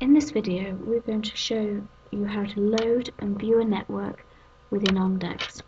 In this video, we're going to show you how to load and view a network within Ondex.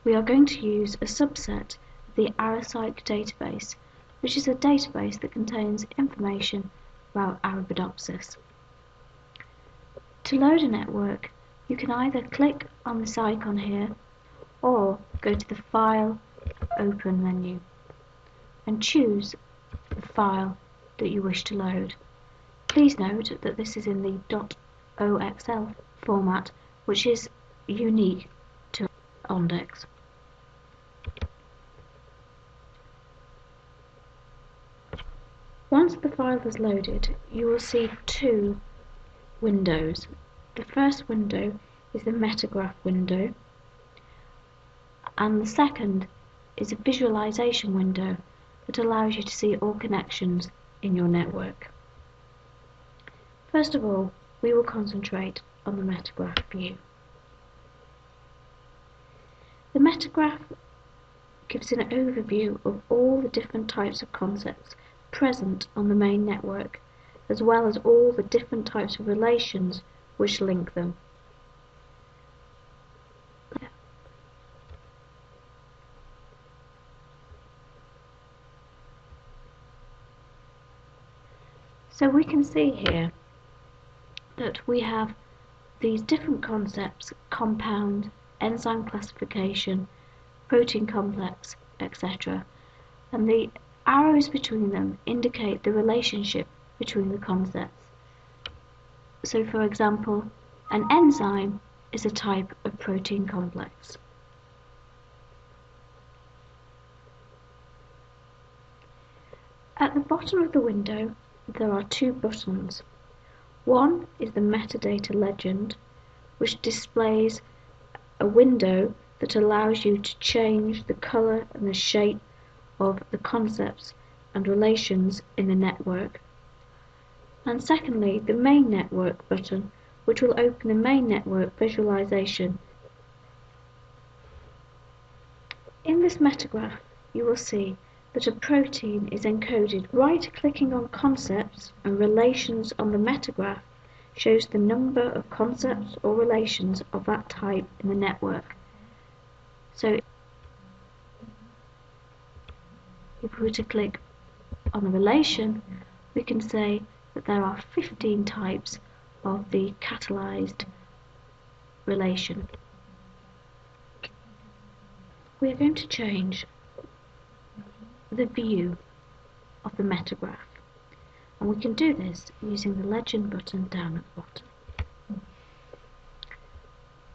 We are going to use a subset of the Arapsych database, which is a database that contains information about Arabidopsis. To load a network, you can either click on this icon here or go to the File, Open menu and choose the file that you wish to load. Please note that this is in the .oxl format, which is unique to Ondex. Once the file is loaded, you will see two windows. The first window is the metagraph window, and the second is a visualization window that allows you to see all connections in your network. First of all, we will concentrate on the metagraph view. The metagraph gives an overview of all the different types of concepts present on the main network, as well as all the different types of relations which link them. So we can see here that we have these different concepts: compound, enzyme classification, protein complex, etc. And the arrows between them indicate the relationship between the concepts. So for example, an enzyme is a type of protein complex. At the bottom of the window there are two buttons. One is the metadata legend, which displays a window that allows you to change the color and the shape of the concepts and relations in the network. And secondly, the main network button, which will open the main network visualization. In this metagraph, you will see that a protein is encoded. Right-clicking on concepts and relations on the metagraph shows the number of concepts or relations of that type in the network. So if we were to click on the relation, we can say that there are 15 types of the catalyzed relation. We are going to change the view of the metagraph, and we can do this using the legend button down at the bottom.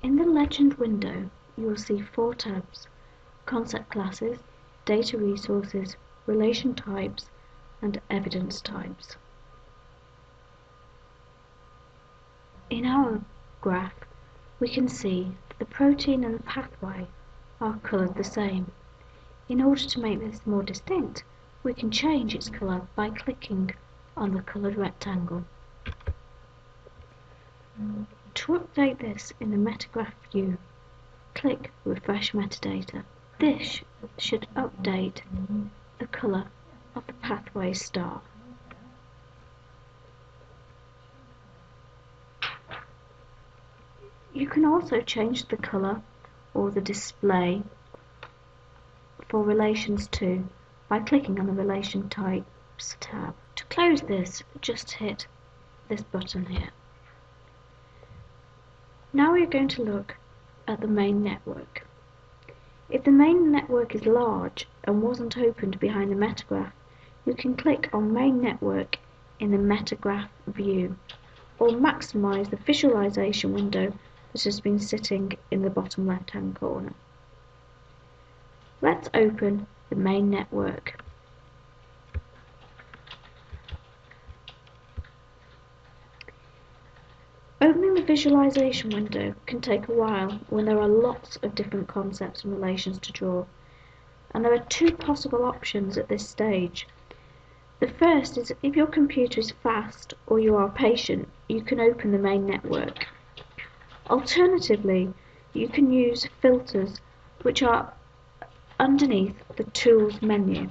In the legend window, you will see four tabs: concept classes, data resources, relation types, and evidence types. In our graph, we can see that the protein and the pathway are coloured the same. In order to make this more distinct, we can change its colour by clicking on the coloured rectangle. To update this in the metagraph view, click Refresh Metadata. This should update the colour of the pathway star. You can also change the colour or the display for relations to by clicking on the Relation Types tab. To close this, just hit this button here. Now we are going to look at the main network. If the main network is large and wasn't opened behind the metagraph, you can click on Main Network in the metagraph view, or maximize the visualization window that has been sitting in the bottom left hand corner. Let's open the main network. Opening the visualization window can take a while when there are lots of different concepts and relations to draw, and there are two possible options at this stage. The first is, if your computer is fast or you are patient, you can open the main network. Alternatively, you can use filters, which are underneath the Tools menu.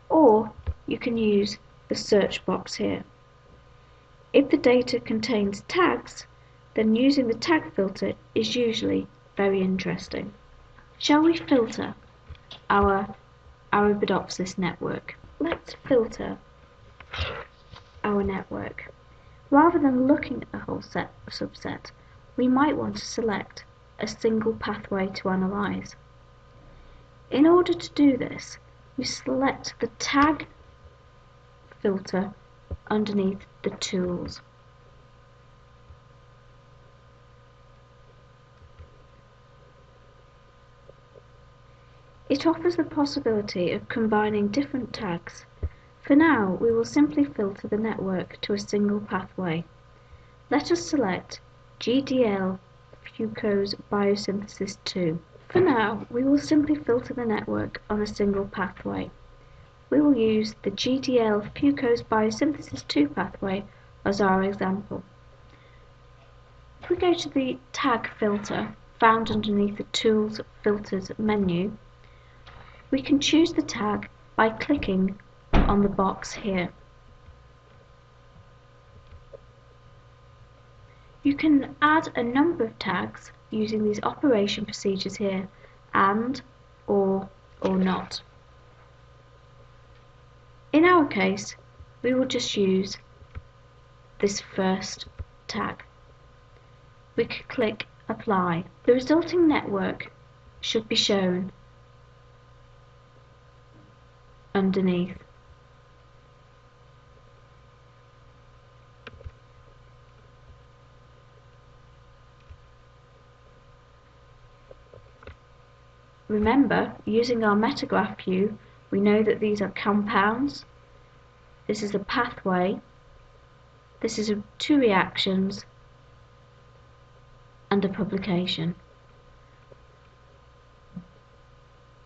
Or you can use the search box here. If the data contains tags, then using the tag filter is usually very interesting. Shall we filter our Arabidopsis network? Let's filter our network. Rather than looking at the whole subset, we might want to select a single pathway to analyze. In order to do this, we select the tag filter underneath the tools. It offers the possibility of combining different tags. For now, we will simply filter the network to a single pathway. Let us select GDL Fucose Biosynthesis 2. For now, we will simply filter the network on a single pathway. We will use the GDL Fucose Biosynthesis 2 pathway as our example. If we go to the tag filter found underneath the Tools Filters menu, we can choose the tag by clicking on the box here. You can add a number of tags using these operation procedures here, and, or not. In our case, we will just use this first tag. We can click Apply. The resulting network should be shown underneath. Remember, using our metagraph view, we know that these are compounds, this is a pathway, this is two reactions, and a publication.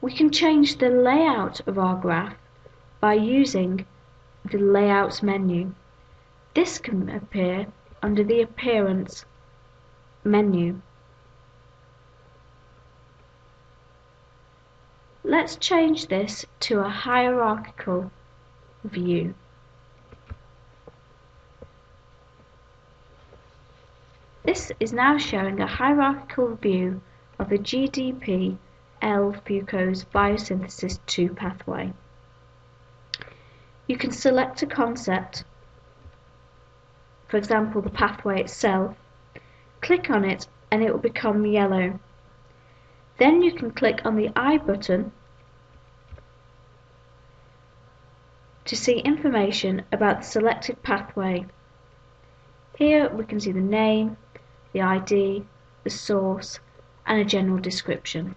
We can change the layout of our graph by using the Layouts menu. This can appear under the Appearance menu. Let's change this to a hierarchical view. This is now showing a hierarchical view of the GDP L-Fucose Biosynthesis 2 pathway. You can select a concept, for example the pathway itself, click on it and it will become yellow. Then you can click on the I button to see information about the selected pathway. Here we can see the name, the ID, the source, and a general description.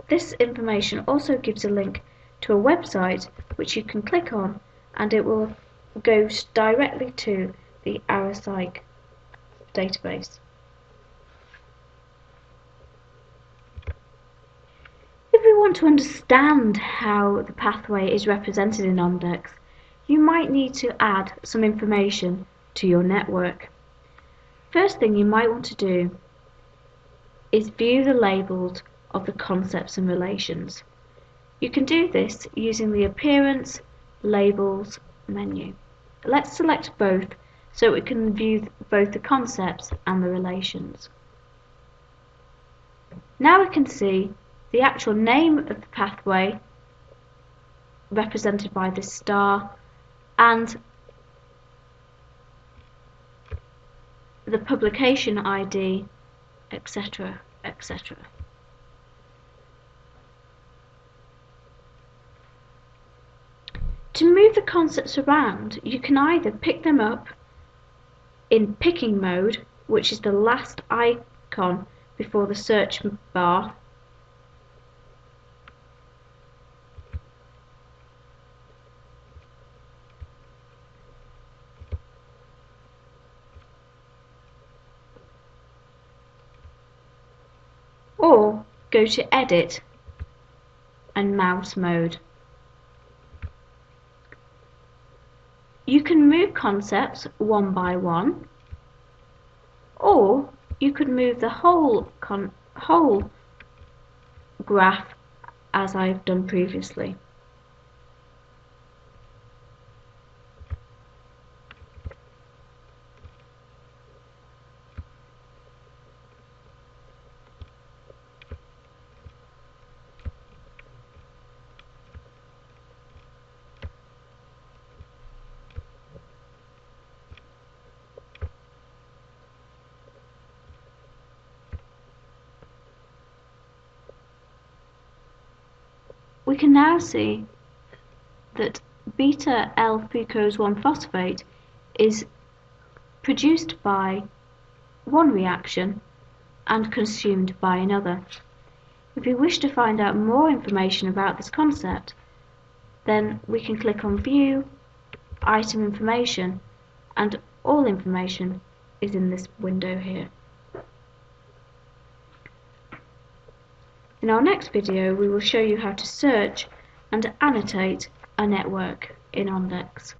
This information also gives a link to a website which you can click on, and it will go directly to the ARAPsych database. If we want to understand how the pathway is represented in Ondex, you might need to add some information to your network. First thing you might want to do is view the labels of the concepts and relations. You can do this using the Appearance Labels menu. Let's select both so we can view both the concepts and the relations. Now we can see the actual name of the pathway represented by this star and the publication ID, etc., etc. To move the concepts around, you can either pick them up in picking mode, which is the last icon before the search bar, or go to Edit and Mouse mode. You can move concepts one by one, or you could move the whole graph as I've done previously. We can now see that beta-L-fucose 1-phosphate is produced by one reaction and consumed by another. If we wish to find out more information about this concept, then we can click on View, Item Information, and all information is in this window here. In our next video, we will show you how to search and annotate a network in Ondex.